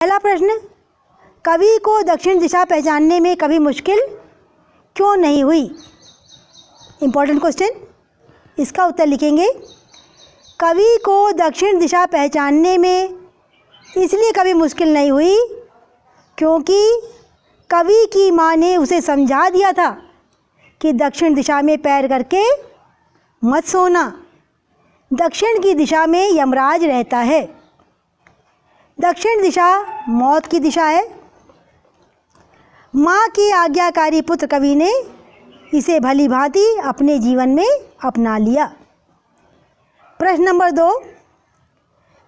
पहला प्रश्न, कवि को दक्षिण दिशा पहचानने में कभी मुश्किल क्यों नहीं हुई? Important question. इसका उत्तर लिखेंगे, कवि को दक्षिण दिशा पहचानने में इसलिए कभी मुश्किल नहीं हुई क्योंकि कवि की माँ ने उसे समझा दिया था कि दक्षिण दिशा में पैर करके मत सोना, दक्षिण की दिशा में यमराज रहता है। दक्षिण दिशा मौत की दिशा है। माँ के आज्ञाकारी पुत्र कवि ने इसे भली भांति अपने जीवन में अपना लिया। प्रश्न नंबर 2,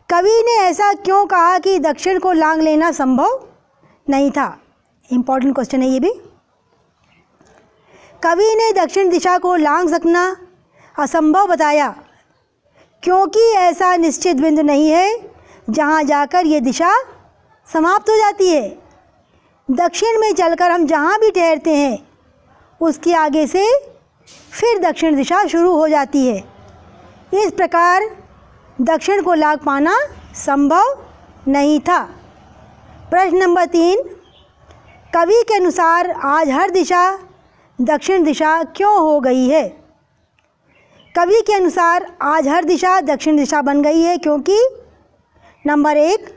कवि ने ऐसा क्यों कहा कि दक्षिण को लांघ लेना संभव नहीं था? इम्पॉर्टेंट क्वेश्चन है ये भी। कवि ने दक्षिण दिशा को लांघ सकना असंभव बताया क्योंकि ऐसा निश्चित बिंदु नहीं है जहाँ जाकर ये दिशा समाप्त हो जाती है। दक्षिण में चलकर हम जहाँ भी ठहरते हैं उसके आगे से फिर दक्षिण दिशा शुरू हो जाती है। इस प्रकार दक्षिण को लांघ पाना संभव नहीं था। प्रश्न नंबर 3, कवि के अनुसार आज हर दिशा दक्षिण दिशा क्यों हो गई है? कवि के अनुसार आज हर दिशा दक्षिण दिशा बन गई है क्योंकि नंबर 1,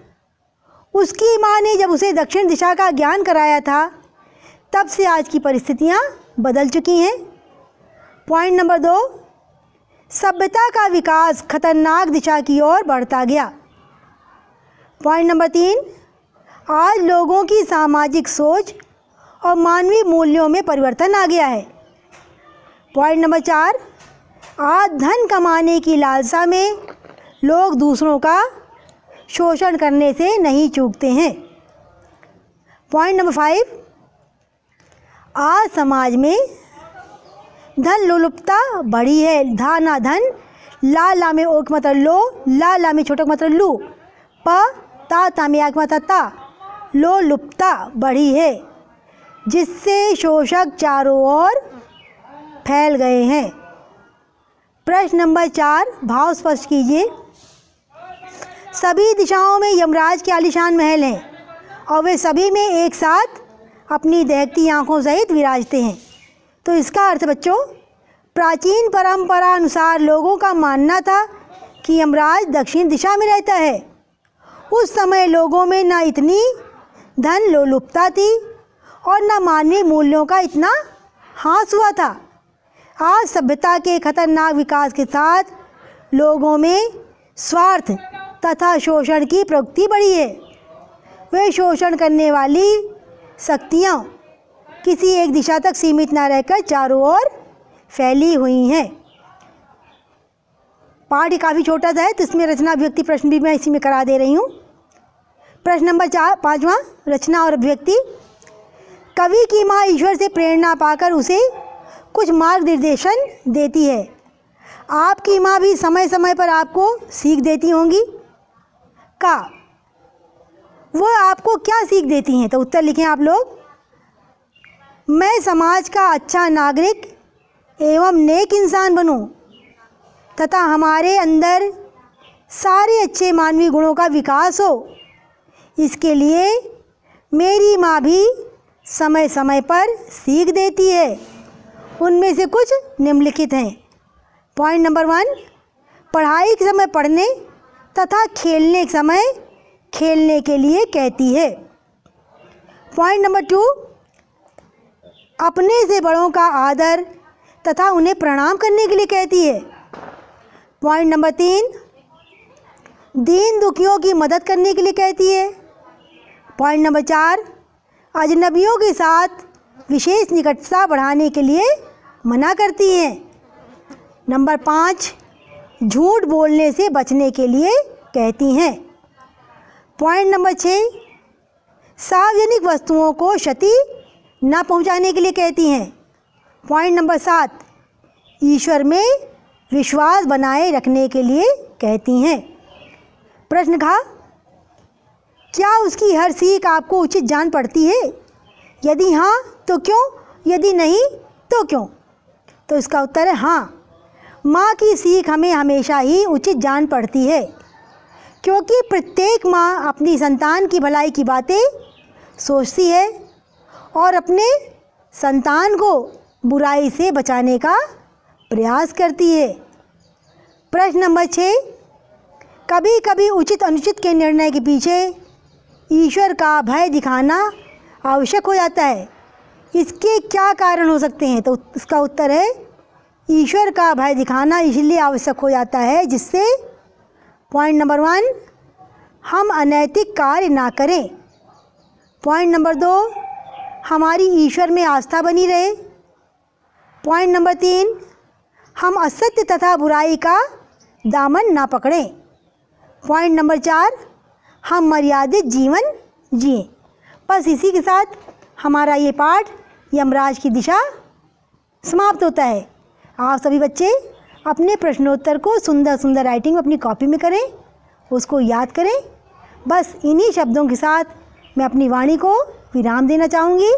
उसकी माँ ने जब उसे दक्षिण दिशा का ज्ञान कराया था तब से आज की परिस्थितियाँ बदल चुकी हैं। पॉइंट नंबर 2, सभ्यता का विकास खतरनाक दिशा की ओर बढ़ता गया। पॉइंट नंबर 3, आज लोगों की सामाजिक सोच और मानवीय मूल्यों में परिवर्तन आ गया है। पॉइंट नंबर 4, आज धन कमाने की लालसा में लोग दूसरों का शोषण करने से नहीं चूकते हैं। पॉइंट नंबर 5, आज समाज में धन लोलुपता बढ़ी है। धा ना धन, ला ला में ओक मतलब लो, ला ला में छोटक मतलब लू, प ता ता में आग मतलब ता, लोलुपता बढ़ी है जिससे शोषक चारों ओर फैल गए हैं। प्रश्न नंबर 4, भाव स्पष्ट कीजिए। सभी दिशाओं में यमराज के आलीशान महल हैं और वे सभी में एक साथ अपनी दहकती आँखों सहित विराजते हैं। तो इसका अर्थ बच्चों, प्राचीन परंपरा अनुसार लोगों का मानना था कि यमराज दक्षिण दिशा में रहता है। उस समय लोगों में न इतनी धन लोलुपता थी और न मानवीय मूल्यों का इतना ह्रास हुआ था। आज सभ्यता के खतरनाक विकास के साथ लोगों में स्वार्थ तथा शोषण की प्रवृत्ति बढ़ी है। वे शोषण करने वाली शक्तियाँ किसी एक दिशा तक सीमित न रहकर चारों ओर फैली हुई हैं। पाठ काफ़ी छोटा सा है तो इसमें रचना अभिव्यक्ति प्रश्न भी मैं इसी में करा दे रही हूँ। प्रश्न नंबर 5वां, रचना और अभिव्यक्ति। कवि की माँ ईश्वर से प्रेरणा पाकर उसे कुछ मार्गनिर्देशन देती है। आपकी माँ भी समय समय पर आपको सीख देती होंगी का वो आपको क्या सीख देती हैं? तो उत्तर लिखें आप लोग। मैं समाज का अच्छा नागरिक एवं नेक इंसान बनूं तथा हमारे अंदर सारे अच्छे मानवीय गुणों का विकास हो, इसके लिए मेरी माँ भी समय समय पर सीख देती है। उनमें से कुछ निम्नलिखित हैं। पॉइंट नंबर 1, पढ़ाई के समय पढ़ने तथा खेलने के समय खेलने के लिए कहती है। पॉइंट नंबर 2, अपने से बड़ों का आदर तथा उन्हें प्रणाम करने के लिए कहती है। पॉइंट नंबर 3, दीन दुखियों की मदद करने के लिए कहती है। पॉइंट नंबर 4, अजनबियों के साथ विशेष निकटता बढ़ाने के लिए मना करती हैं। नंबर 5, झूठ बोलने से बचने के लिए कहती हैं। पॉइंट नंबर 6, सार्वजनिक वस्तुओं को क्षति न पहुंचाने के लिए कहती हैं। पॉइंट नंबर 7, ईश्वर में विश्वास बनाए रखने के लिए कहती हैं। प्रश्न था, क्या उसकी हर सीख आपको उचित जान पड़ती है? यदि हाँ तो क्यों, यदि नहीं तो क्यों? तो इसका उत्तर है हाँ। माँ की सीख हमें हमेशा ही उचित जान पड़ती है क्योंकि प्रत्येक माँ अपनी संतान की भलाई की बातें सोचती है और अपने संतान को बुराई से बचाने का प्रयास करती है। प्रश्न नंबर 6, कभी कभी उचित अनुचित के निर्णय के पीछे ईश्वर का भय दिखाना आवश्यक हो जाता है। इसके क्या कारण हो सकते हैं? तो इसका उत्तर है ईश्वर का भय दिखाना इसलिए आवश्यक हो जाता है जिससे पॉइंट नंबर 1, हम अनैतिक कार्य ना करें। पॉइंट नंबर 2, हमारी ईश्वर में आस्था बनी रहे। पॉइंट नंबर 3, हम असत्य तथा बुराई का दामन ना पकड़ें। पॉइंट नंबर 4, हम मर्यादित जीवन जिएं। बस इसी के साथ हमारा ये पाठ यमराज की दिशा समाप्त होता है। आप सभी बच्चे अपने प्रश्नोत्तर को सुंदर सुंदर राइटिंग में अपनी कॉपी में करें, उसको याद करें। बस इन्हीं शब्दों के साथ मैं अपनी वाणी को विराम देना चाहूँगी।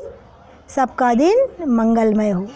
सबका दिन मंगलमय हो।